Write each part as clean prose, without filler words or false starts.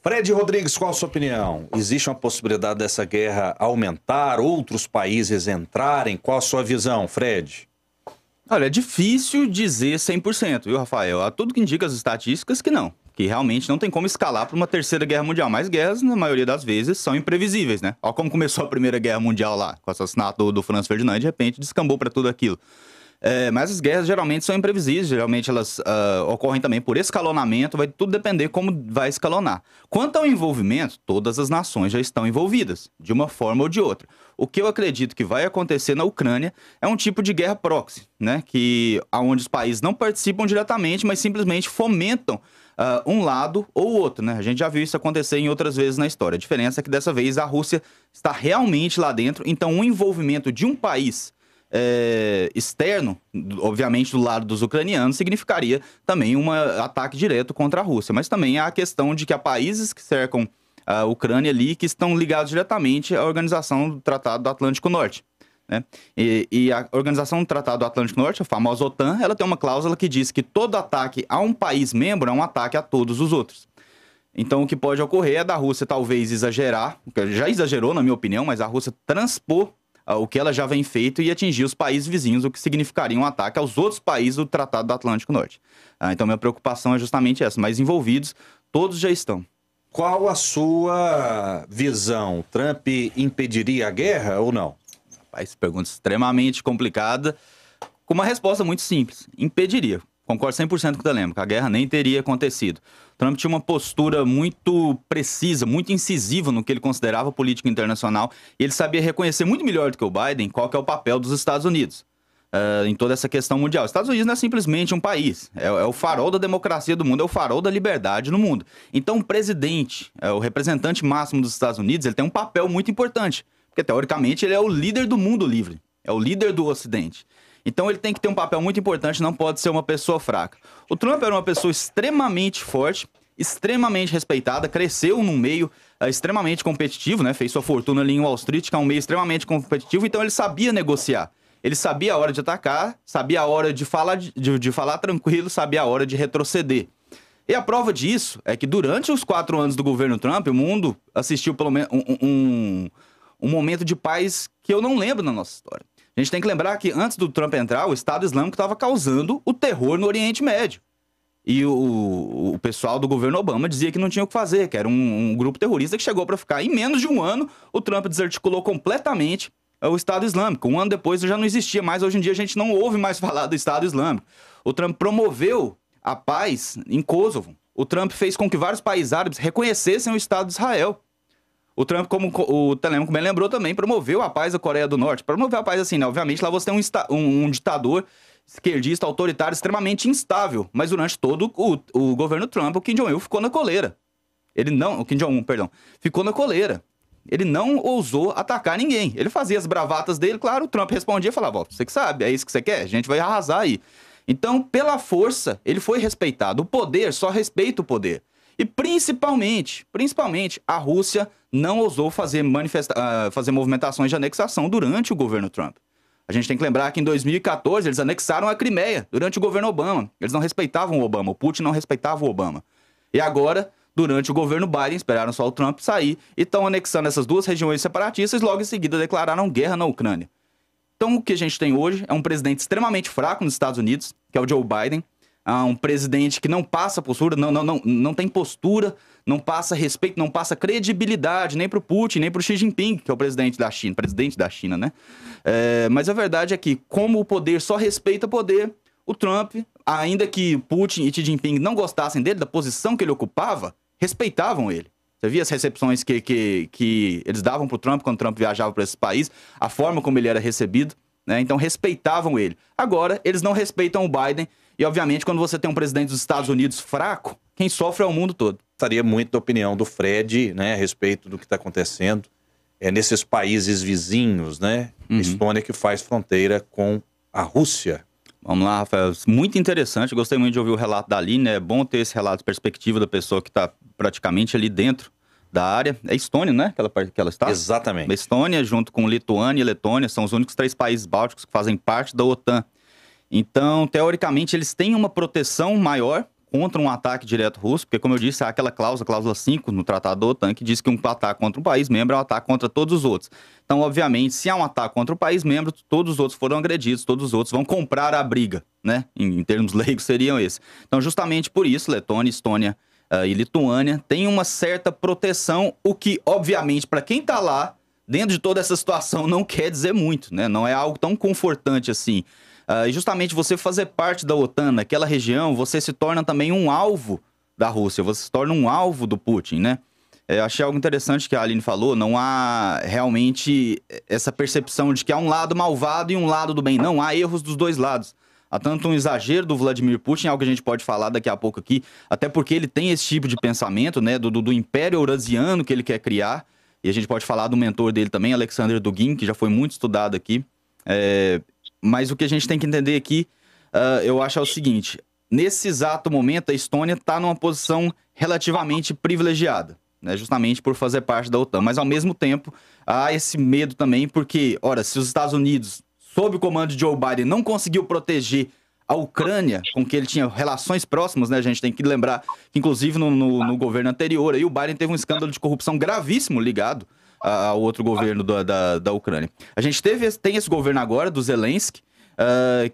Fred Rodrigues, qual a sua opinião? Existe uma possibilidade dessa guerra aumentar, outros países entrarem? Qual a sua visão, Fred? Olha, é difícil dizer 100%, viu, Rafael? Há tudo que indica as estatísticas que não. Que realmente não tem como escalar para uma terceira guerra mundial. Mas guerras, na maioria das vezes, são imprevisíveis, né? Olha como começou a Primeira Guerra Mundial lá, com o assassinato do Franz Ferdinand, e de repente descambou para tudo aquilo. Mas as guerras geralmente são imprevisíveis, geralmente elas ocorrem também por escalonamento, vai tudo depender como vai escalonar. Quanto ao envolvimento, todas as nações já estão envolvidas, de uma forma ou de outra. O que eu acredito que vai acontecer na Ucrânia é um tipo de guerra proxy, né? Onde os países não participam diretamente, mas simplesmente fomentam um lado ou outro, né? A gente já viu isso acontecer em outras vezes na história. A diferença é que dessa vez a Rússia está realmente lá dentro, então o envolvimento de um país externo, obviamente do lado dos ucranianos, significaria também um ataque direto contra a Rússia. Mas também há a questão de que há países que cercam a Ucrânia ali que estão ligados diretamente à Organização do Tratado do Atlântico Norte, né? E a Organização do Tratado do Atlântico Norte, a famosa OTAN, ela tem uma cláusula que diz que todo ataque a um país membro é um ataque a todos os outros. Então o que pode ocorrer é da Rússia talvez exagerar, já exagerou na minha opinião, mas a Rússia transpor o que ela já vem feito e atingir os países vizinhos, o que significaria um ataque aos outros países do Tratado do Atlântico Norte. Então minha preocupação é justamente essa, mas envolvidos todos já estão. Qual a sua visão? Trump impediria a guerra ou não? Rapaz, pergunta extremamente complicada, com uma resposta muito simples. Impediria. Concordo 100% com o Telêmaco, a guerra nem teria acontecido. Trump tinha uma postura muito precisa, muito incisiva no que ele considerava política internacional, e ele sabia reconhecer muito melhor do que o Biden qual que é o papel dos Estados Unidos em toda essa questão mundial. Os Estados Unidos não é simplesmente um país, é o farol da democracia do mundo, é o farol da liberdade no mundo. Então o presidente, o representante máximo dos Estados Unidos, ele tem um papel muito importante, porque teoricamente ele é o líder do mundo livre, é o líder do Ocidente. Então ele tem que ter um papel muito importante, não pode ser uma pessoa fraca. O Trump era uma pessoa extremamente forte, extremamente respeitada, cresceu num meio extremamente competitivo, né? Fez sua fortuna ali em Wall Street, que é um meio extremamente competitivo, então ele sabia negociar. Ele sabia a hora de atacar, sabia a hora de falar tranquilo, sabia a hora de retroceder. E a prova disso é que durante os 4 anos do governo Trump, o mundo assistiu pelo menos um momento de paz que eu não lembro na nossa história. A gente tem que lembrar que antes do Trump entrar, o Estado Islâmico estava causando o terror no Oriente Médio. E o pessoal do governo Obama dizia que não tinha o que fazer, que era um grupo terrorista que chegou para ficar. Em menos de um ano, o Trump desarticulou completamente o Estado Islâmico. Um ano depois já não existia mais. Hoje em dia a gente não ouve mais falar do Estado Islâmico. O Trump promoveu a paz em Kosovo. O Trump fez com que vários países árabes reconhecessem o Estado de Israel. O Trump, como o Telêmaco bem lembrou também, promoveu a paz da Coreia do Norte. Promoveu a paz assim, né? Obviamente lá você tem um ditador esquerdista, autoritário, extremamente instável. Mas durante todo o governo Trump, o Kim Jong-un ficou na coleira. O Kim Jong-un, perdão, ficou na coleira. Ele não ousou atacar ninguém. Ele fazia as bravatas dele, claro, o Trump respondia e falava, você que sabe, é isso que você quer? A gente vai arrasar aí. Então, pela força, ele foi respeitado. O poder só respeita o poder. E principalmente, a Rússia não ousou fazer movimentações de anexação durante o governo Trump. A gente tem que lembrar que em 2014 eles anexaram a Crimeia durante o governo Obama. Eles não respeitavam o Obama, o Putin não respeitava o Obama. E agora, durante o governo Biden, esperaram só o Trump sair e estão anexando essas duas regiões separatistas e logo em seguida declararam guerra na Ucrânia. Então o que a gente tem hoje é um presidente extremamente fraco nos Estados Unidos, que é o Joe Biden. Um presidente que não passa postura, não tem postura, não passa respeito, não passa credibilidade nem pro Putin, nem pro Xi Jinping, que é o presidente da China, né? Mas a verdade é que, como o poder só respeita poder, o Trump, ainda que Putin e Xi Jinping não gostassem dele, da posição que ele ocupava, respeitavam ele. Você via as recepções que eles davam pro Trump quando o Trump viajava para esse país, a forma como ele era recebido, né? Então respeitavam ele. Agora, eles não respeitam o Biden. E, obviamente, quando você tem um presidente dos Estados Unidos fraco, quem sofre é o mundo todo. Gostaria muito da opinião do Fred, né, a respeito do que está acontecendo nesses países vizinhos, né? Estônia, que faz fronteira com a Rússia. Vamos lá, Rafael. Muito interessante. Gostei muito de ouvir o relato da Aline. É bom ter esse relato de perspectiva da pessoa que está praticamente ali dentro da área. É Estônia, né? Que ela está? Exatamente. A Estônia, junto com Lituânia e Letônia, são os únicos 3 países bálticos que fazem parte da OTAN. Então, teoricamente, eles têm uma proteção maior contra um ataque direto russo, porque, como eu disse, há aquela cláusula 5 no Tratado da OTAN, que diz que um ataque contra um país membro é um ataque contra todos os outros. Então, obviamente, se há um ataque contra o país membro, todos os outros foram agredidos, todos os outros vão comprar a briga, né? Em termos leigos, seriam esses. Então, justamente por isso, Letônia, Estônia e Lituânia têm uma certa proteção, o que, obviamente, para quem está lá, dentro de toda essa situação, não quer dizer muito, né? Não é algo tão confortante assim. E justamente você fazer parte da OTAN naquela região, você se torna também um alvo da Rússia, você se torna um alvo do Putin, né? Achei algo interessante que a Aline falou, não há realmente essa percepção de que há um lado malvado e um lado do bem. Não, há erros dos dois lados. Há tanto um exagero do Vladimir Putin, algo que a gente pode falar daqui a pouco aqui, até porque ele tem esse tipo de pensamento, né, do império eurasiano que ele quer criar, e a gente pode falar do mentor dele também, Alexander Dugin, que já foi muito estudado aqui. Mas o que a gente tem que entender aqui, eu acho é o seguinte, nesse exato momento a Estônia está numa posição relativamente privilegiada, né, justamente por fazer parte da OTAN, mas ao mesmo tempo há esse medo também, porque, ora, se os Estados Unidos, sob o comando de Joe Biden, não conseguiu proteger a Ucrânia, com que ele tinha relações próximas, né? A gente tem que lembrar que, inclusive, no governo anterior, aí, o Biden teve um escândalo de corrupção gravíssimo ligado ao outro governo da Ucrânia. A gente tem esse governo agora, do Zelensky,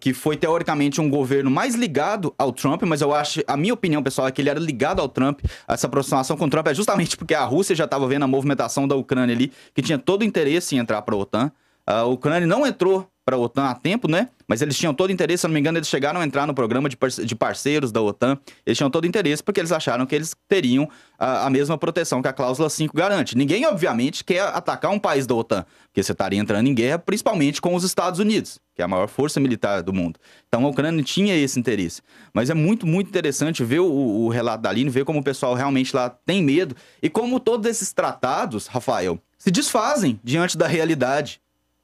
que foi, teoricamente, um governo mais ligado ao Trump, mas eu acho, a minha opinião, pessoal, é que ele era ligado ao Trump. Essa aproximação com o Trump é justamente porque a Rússia já estava vendo a movimentação da Ucrânia ali, que tinha todo o interesse em entrar para a OTAN. A Ucrânia não entrou para a OTAN há tempo, né? Mas eles tinham todo interesse, se eu não me engano, eles chegaram a entrar no programa de parceiros da OTAN. Eles tinham todo interesse porque eles acharam que eles teriam a mesma proteção que a cláusula 5 garante. Ninguém, obviamente, quer atacar um país da OTAN, porque você estaria entrando em guerra, principalmente com os Estados Unidos, que é a maior força militar do mundo. Então a Ucrânia tinha esse interesse. Mas é muito, muito interessante ver o relato da Aline, ver como o pessoal realmente lá tem medo e como todos esses tratados, Rafael, se desfazem diante da realidade.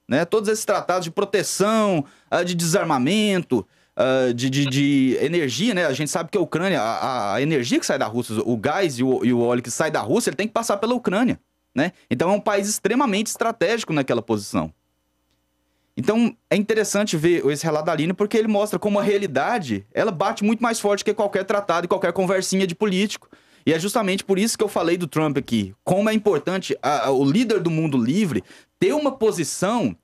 Né? Todos esses tratados de proteção, de desarmamento, de energia, né? A gente sabe que a Ucrânia, a energia que sai da Rússia, o gás e o óleo que sai da Rússia, ele tem que passar pela Ucrânia, né? Então é um país extremamente estratégico naquela posição. Então é interessante ver esse relato da Aline, porque ele mostra como a realidade, ela bate muito mais forte que qualquer tratado e qualquer conversinha de político. E é justamente por isso que eu falei do Trump aqui. Como é importante o líder do mundo livre ter uma posição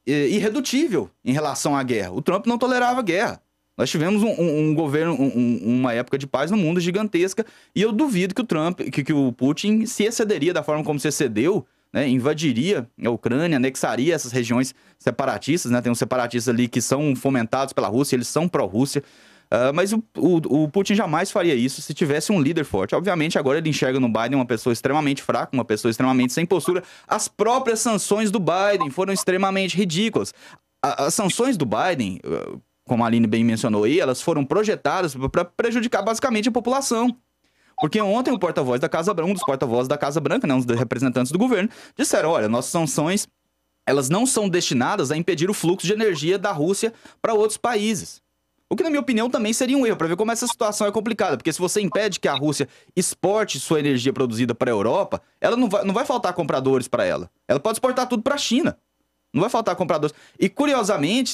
irredutível em relação à guerra. O Trump não tolerava guerra. Nós tivemos um governo, uma época de paz no mundo gigantesca, e eu duvido que o Trump, que o Putin se excederia da forma como se excedeu, né, invadiria a Ucrânia, anexaria essas regiões separatistas, né, tem uns separatistas ali que são fomentados pela Rússia, eles são pró-Rússia. Mas o Putin jamais faria isso se tivesse um líder forte. Obviamente, agora ele enxerga no Biden uma pessoa extremamente fraca, uma pessoa extremamente sem postura. As próprias sanções do Biden foram extremamente ridículas. As sanções do Biden, como a Aline bem mencionou aí, elas foram projetadas para prejudicar basicamente a população. Porque ontem o porta-voz da Casa Branca, um dos porta-vozes da Casa Branca, né, um dos representantes do governo, disseram, olha, nossas sanções, elas não são destinadas a impedir o fluxo de energia da Rússia para outros países. O que, na minha opinião, também seria um erro, para ver como essa situação é complicada. Porque se você impede que a Rússia exporte sua energia produzida para a Europa, ela não vai faltar compradores para ela. Ela pode exportar tudo para a China. Não vai faltar compradores. E, curiosamente,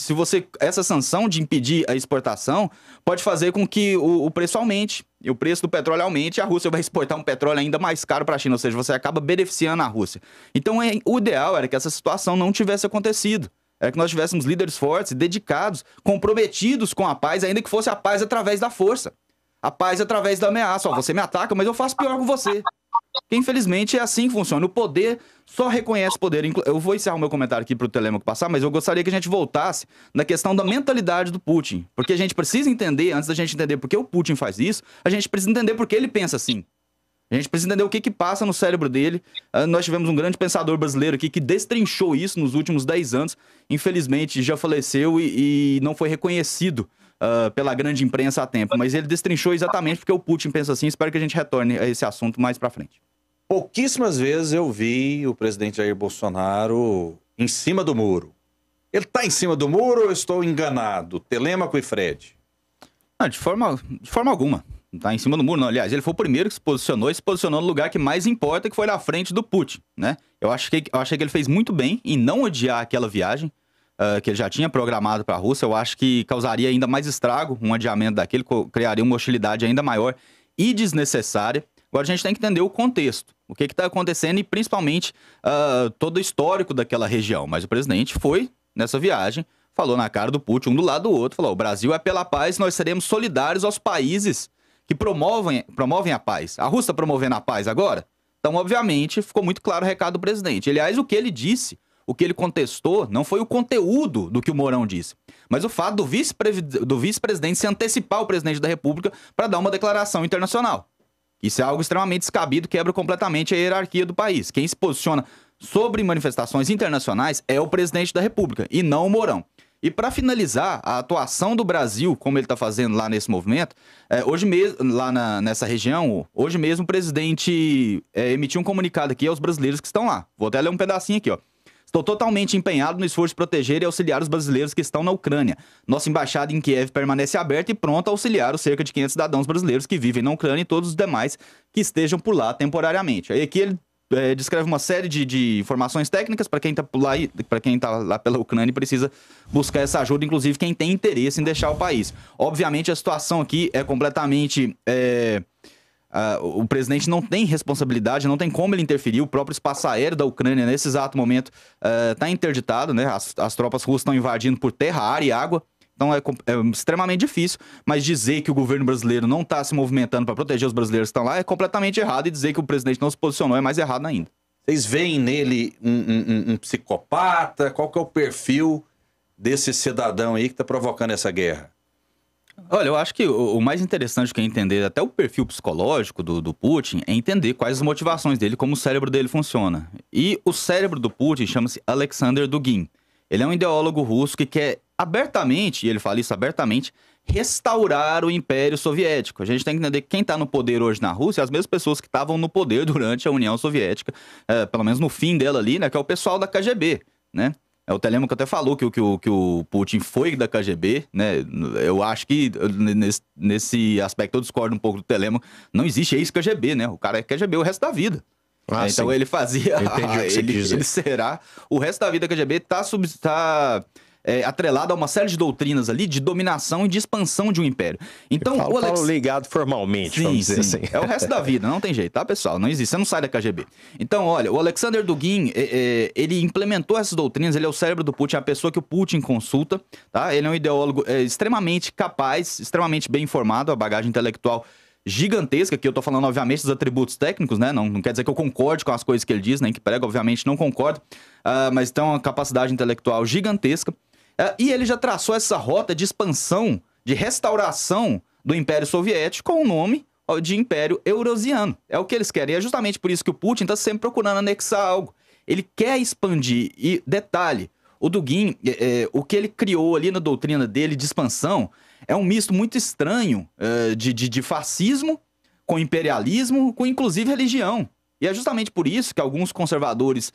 essa sanção de impedir a exportação pode fazer com que o preço aumente. E o preço do petróleo aumente e a Rússia vai exportar um petróleo ainda mais caro para a China. Ou seja, você acaba beneficiando a Rússia. Então, o ideal era que essa situação não tivesse acontecido. Era que nós tivéssemos líderes fortes, dedicados, comprometidos com a paz, ainda que fosse a paz através da força. A paz através da ameaça. Ó, você me ataca, mas eu faço pior com você. Porque, infelizmente, é assim que funciona. O poder só reconhece poder. Eu vou encerrar o meu comentário aqui para o Telêmaco passar, mas eu gostaria que a gente voltasse na questão da mentalidade do Putin. Porque a gente precisa entender, antes da gente entender por que o Putin faz isso, a gente precisa entender por que ele pensa assim. A gente precisa entender o que passa no cérebro dele. Nós tivemos um grande pensador brasileiro aqui que destrinchou isso nos últimos 10 anos. Infelizmente, já faleceu e não foi reconhecido pela grande imprensa a tempo. Mas ele destrinchou exatamente porque o Putin pensa assim. Espero que a gente retorne a esse assunto mais pra frente. Pouquíssimas vezes eu vi o presidente Jair Bolsonaro em cima do muro. Ele tá em cima do muro ou eu estou enganado? Telêmaco e Fred? Não, de forma alguma. Não tá em cima do muro, não. Aliás, ele foi o primeiro que se posicionou no lugar que mais importa, que foi na frente do Putin, né? Eu achei que ele fez muito bem em não odiar aquela viagem. que ele já tinha programado para a Rússia, eu acho que causaria ainda mais estrago, um adiamento daquele, criaria uma hostilidade ainda maior e desnecessária. Agora a gente tem que entender o contexto, o que está acontecendo e principalmente todo o histórico daquela região. Mas o presidente foi nessa viagem, falou na cara do Putin, um do lado do outro, falou: o Brasil é pela paz, nós seremos solidários aos países que promovem a paz. A Rússia está promovendo a paz agora? Então, obviamente, ficou muito claro o recado do presidente. Aliás, o que ele disse, o que ele contestou, não foi o conteúdo do que o Mourão disse, mas o fato do vice-presidente se antecipar ao presidente da República para dar uma declaração internacional. Isso é algo extremamente descabido, quebra completamente a hierarquia do país. Quem se posiciona sobre manifestações internacionais é o presidente da República e não o Mourão. E para finalizar, a atuação do Brasil, como ele está fazendo lá nesse movimento, hoje mesmo, lá nessa região, hoje mesmo o presidente emitiu um comunicado aqui aos brasileiros que estão lá. Vou até ler um pedacinho aqui, ó. Estou totalmente empenhado no esforço de proteger e auxiliar os brasileiros que estão na Ucrânia. Nossa embaixada em Kiev permanece aberta e pronta a auxiliar os cerca de 500 cidadãos brasileiros que vivem na Ucrânia e todos os demais que estejam por lá temporariamente. Aí aqui ele descreve uma série de informações técnicas para quem está lá pela Ucrânia e precisa buscar essa ajuda, inclusive quem tem interesse em deixar o país. Obviamente a situação aqui é completamente... o presidente não tem responsabilidade, não tem como ele interferir. O próprio espaço aéreo da Ucrânia, nesse exato momento, está interditado, né? As tropas russas estão invadindo por terra, ar e água. Então é extremamente difícil, mas dizer que o governo brasileiro não está se movimentando para proteger os brasileiros que estão lá é completamente errado, e dizer que o presidente não se posicionou é mais errado ainda. Vocês veem nele um psicopata? Qual que é o perfil desse cidadão aí que está provocando essa guerra? Olha, eu acho que o mais interessante que é entender até o perfil psicológico do Putin é entender quais as motivações dele, como o cérebro dele funciona. E o cérebro do Putin chama-se Alexander Dugin. Ele é um ideólogo russo que quer abertamente, e ele fala isso abertamente, restaurar o Império Soviético. A gente tem que entender que quem está no poder hoje na Rússia é as mesmas pessoas que estavam no poder durante a União Soviética, pelo menos no fim dela ali, né, que é o pessoal da KGB, né? O Telêmaco até falou que o Putin foi da KGB, né? Eu acho que nesse aspecto eu discordo um pouco do Telêmaco. Não existe ex-KGB, né? O cara é KGB o resto da vida. Então sim. Ele fazia... ele será... O resto da vida da KGB está atrelado a uma série de doutrinas ali de dominação e de expansão de um império. Então, falo ligado formalmente, vamos dizer assim. É o resto da vida, não tem jeito, tá, pessoal? Não existe, você não sai da KGB. Então, olha, o Alexander Dugin, ele implementou essas doutrinas, ele é o cérebro do Putin, é a pessoa que o Putin consulta, tá? Ele é um ideólogo extremamente capaz, extremamente bem informado, a bagagem intelectual gigantesca, que eu tô falando, obviamente, dos atributos técnicos, né? Não quer dizer que eu concorde com as coisas que ele diz, nem que prega, obviamente, não concordo, mas tem uma capacidade intelectual gigantesca. E ele já traçou essa rota de expansão, de restauração do Império Soviético com o nome de Império Eurasiano. É o que eles querem. E é justamente por isso que o Putin está sempre procurando anexar algo. Ele quer expandir. E, detalhe, o Dugin, o que ele criou ali na doutrina dele de expansão é um misto muito estranho de fascismo com imperialismo, com inclusive religião. E é justamente por isso que alguns conservadores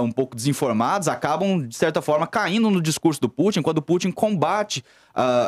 um pouco desinformados acabam, de certa forma, caindo no discurso do Putin quando o Putin combate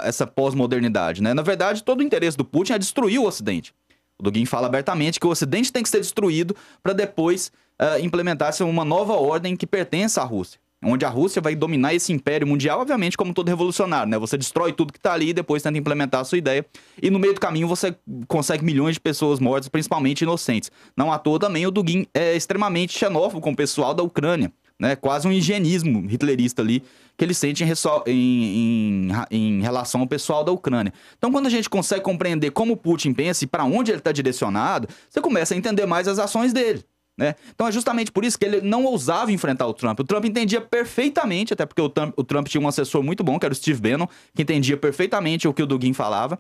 essa pós-modernidade, né? Na verdade, todo o interesse do Putin é destruir o Ocidente. O Dugin fala abertamente que o Ocidente tem que ser destruído para depois implementar-se uma nova ordem que pertence à Rússia, onde a Rússia vai dominar esse império mundial, obviamente, como todo revolucionário, né? Você destrói tudo que tá ali e depois tenta implementar a sua ideia. E no meio do caminho você consegue milhões de pessoas mortas, principalmente inocentes. Não à toa também o Dugin é extremamente xenófobo com o pessoal da Ucrânia, né? Quase um higienismo hitlerista ali que ele sente em relação ao pessoal da Ucrânia. Então, quando a gente consegue compreender como o Putin pensa e para onde ele está direcionado, você começa a entender mais as ações dele, né? Então é justamente por isso que ele não ousava enfrentar o Trump. O Trump entendia perfeitamente, até porque o Trump tinha um assessor muito bom, que era o Steve Bannon, que entendia perfeitamente o que o Dugin falava,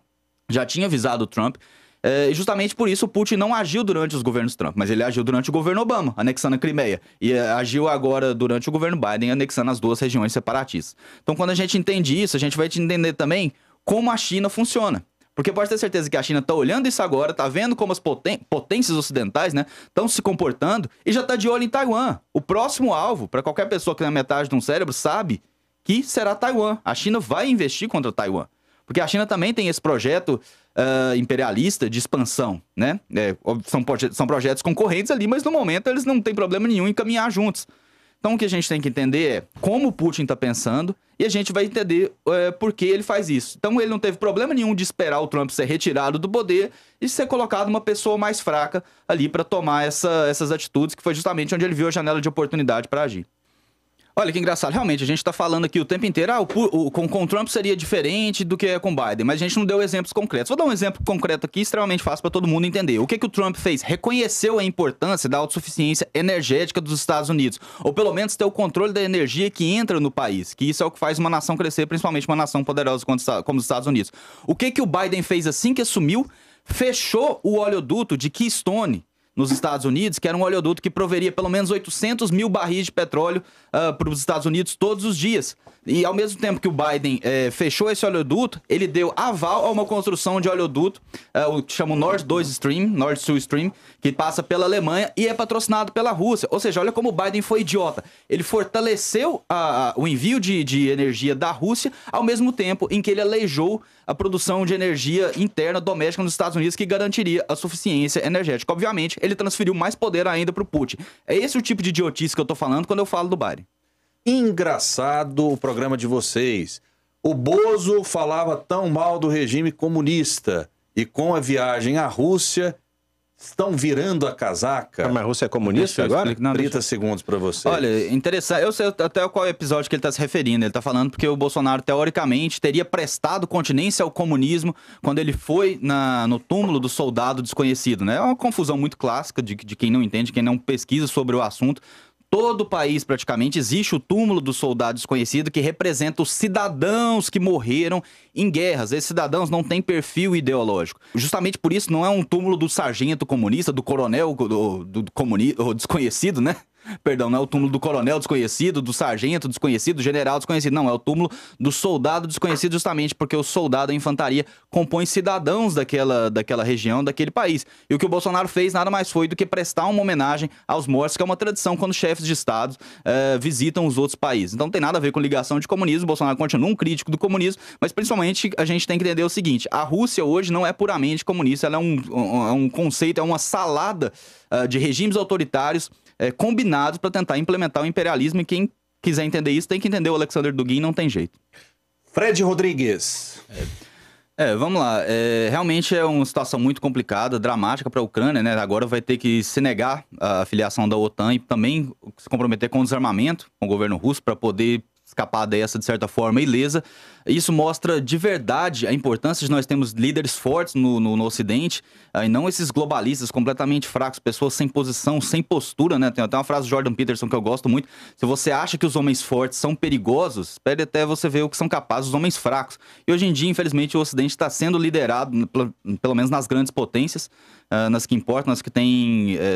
já tinha avisado o Trump. E justamente por isso o Putin não agiu durante os governos Trump, mas ele agiu durante o governo Obama, anexando a Crimeia. E agiu agora durante o governo Biden, anexando as duas regiões separatistas. Então quando a gente entende isso, a gente vai entender também como a China funciona. Porque pode ter certeza que a China está olhando isso agora, está vendo como as potências ocidentais, né, estão se comportando e já está de olho em Taiwan. O próximo alvo, para qualquer pessoa que tem a metade de um cérebro, sabe que será Taiwan. A China vai investir contra Taiwan. Porque a China também tem esse projeto imperialista de expansão, né? São projetos concorrentes ali, mas no momento eles não têm problema nenhum em caminhar juntos. Então, o que a gente tem que entender é como o Putin está pensando e a gente vai entender por que ele faz isso. Então, ele não teve problema nenhum de esperar o Trump ser retirado do poder e ser colocado uma pessoa mais fraca ali para tomar essas atitudes, que foi justamente onde ele viu a janela de oportunidade para agir. Olha que engraçado, realmente, a gente tá falando aqui o tempo inteiro, com o Trump seria diferente do que é com o Biden, mas a gente não deu exemplos concretos. Vou dar um exemplo concreto aqui, extremamente fácil para todo mundo entender. O que o Trump fez? Reconheceu a importância da autossuficiência energética dos Estados Unidos, ou pelo menos ter o controle da energia que entra no país, que isso é o que faz uma nação crescer, principalmente uma nação poderosa como os Estados Unidos. O que o Biden fez assim que assumiu? Fechou o oleoduto de Keystone, nos Estados Unidos, que era um oleoduto que proveria pelo menos 800 mil barris de petróleo para os Estados Unidos todos os dias. E ao mesmo tempo que o Biden fechou esse oleoduto, ele deu aval a uma construção de oleoduto, o que chama o Nord Stream, que passa pela Alemanha e é patrocinado pela Rússia. Ou seja, olha como o Biden foi idiota. Ele fortaleceu o envio de energia da Rússia, ao mesmo tempo em que ele aleijou a produção de energia interna doméstica nos Estados Unidos, que garantiria a suficiência energética. Obviamente, ele transferiu mais poder ainda para o Putin. É esse o tipo de idiotice que eu tô falando quando eu falo do Biden. Engraçado o programa de vocês. O Bozo falava tão mal do regime comunista e com a viagem à Rússia estão virando a casaca. Mas a Rússia é comunista agora? 30 segundos para você. Olha, interessante. Eu sei até qual episódio que ele está se referindo. Ele está falando porque o Bolsonaro, teoricamente, teria prestado continência ao comunismo quando ele foi no túmulo do soldado desconhecido, né? É uma confusão muito clássica de quem não entende, quem não pesquisa sobre o assunto. Todo o país, praticamente, existe o túmulo do soldado desconhecido, que representa os cidadãos que morreram em guerras. Esses cidadãos não têm perfil ideológico. Justamente por isso não é um túmulo do sargento comunista, do coronel do desconhecido, né? Perdão, não é o túmulo do coronel desconhecido, do sargento desconhecido, do general desconhecido. Não, é o túmulo do soldado desconhecido, justamente porque o soldado, a infantaria, compõe cidadãos daquela região, daquele país. E o que o Bolsonaro fez nada mais foi do que prestar uma homenagem aos mortos, que é uma tradição quando chefes de Estado visitam os outros países. Então não tem nada a ver com ligação de comunismo. O Bolsonaro continua um crítico do comunismo, mas principalmente a gente tem que entender o seguinte: a Rússia hoje não é puramente comunista, ela é um conceito, é uma salada de regimes autoritários combinados para tentar implementar o imperialismo, e quem quiser entender isso tem que entender o Alexander Dugin, não tem jeito. Fred Rodrigues. Vamos lá. Realmente é uma situação muito complicada, dramática para a Ucrânia, né? Agora vai ter que se negar a filiação da OTAN e também se comprometer com o desarmamento com o governo russo para poder escapar dessa, de certa forma, ilesa. Isso mostra de verdade a importância de nós termos líderes fortes no Ocidente, e não esses globalistas completamente fracos, pessoas sem posição, sem postura, né? Tem até uma frase do Jordan Peterson que eu gosto muito: se você acha que os homens fortes são perigosos, espere até você ver o que são capazes os homens fracos. E hoje em dia, infelizmente, o Ocidente está sendo liderado, pelo menos nas grandes potências, nas que importam, nas que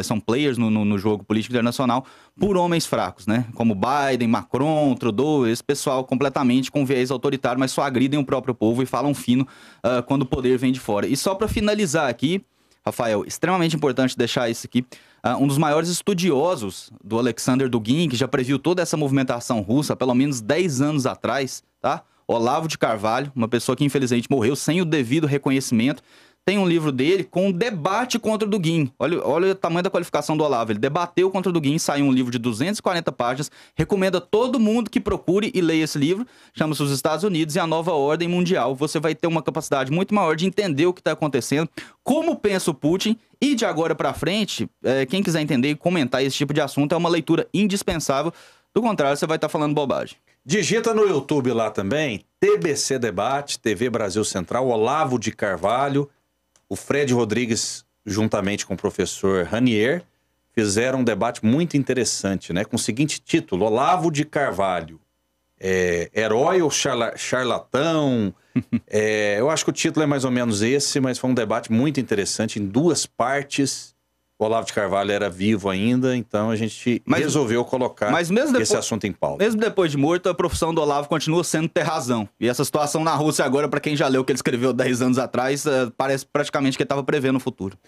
são players no jogo político internacional, por homens fracos, né? Como Biden, Macron, Trudeau, esse pessoal completamente com viés autoritário, mas só agridem o próprio povo e falam fino quando o poder vem de fora. E só para finalizar aqui, Rafael, extremamente importante deixar isso aqui, um dos maiores estudiosos do Alexander Dugin, que já previu toda essa movimentação russa há pelo menos 10 anos atrás, tá? Olavo de Carvalho, uma pessoa que infelizmente morreu sem o devido reconhecimento. Tem um livro dele com um debate contra o Dugin. Olha o tamanho da qualificação do Olavo. Ele debateu contra o Dugin, saiu um livro de 240 páginas. Recomendo a todo mundo que procure e leia esse livro. Chama-se Os Estados Unidos e a Nova Ordem Mundial. Você vai ter uma capacidade muito maior de entender o que está acontecendo, como pensa o Putin. E de agora para frente, quem quiser entender e comentar esse tipo de assunto, é uma leitura indispensável. Do contrário, você vai estar falando bobagem. Digita no YouTube lá também, TBC Debate, TV Brasil Central, Olavo de Carvalho. O Fred Rodrigues, juntamente com o professor Ranier, fizeram um debate muito interessante, né? Com o seguinte título: Olavo de Carvalho, herói ou charlatão? Eu acho que o título é mais ou menos esse, mas foi um debate muito interessante, em duas partes. O Olavo de Carvalho era vivo ainda, então a gente resolveu colocar esse assunto em pauta. Mesmo depois de morto, a profissão do Olavo continua sendo ter razão. E essa situação na Rússia agora, para quem já leu o que ele escreveu 10 anos atrás, parece praticamente que ele estava prevendo o futuro.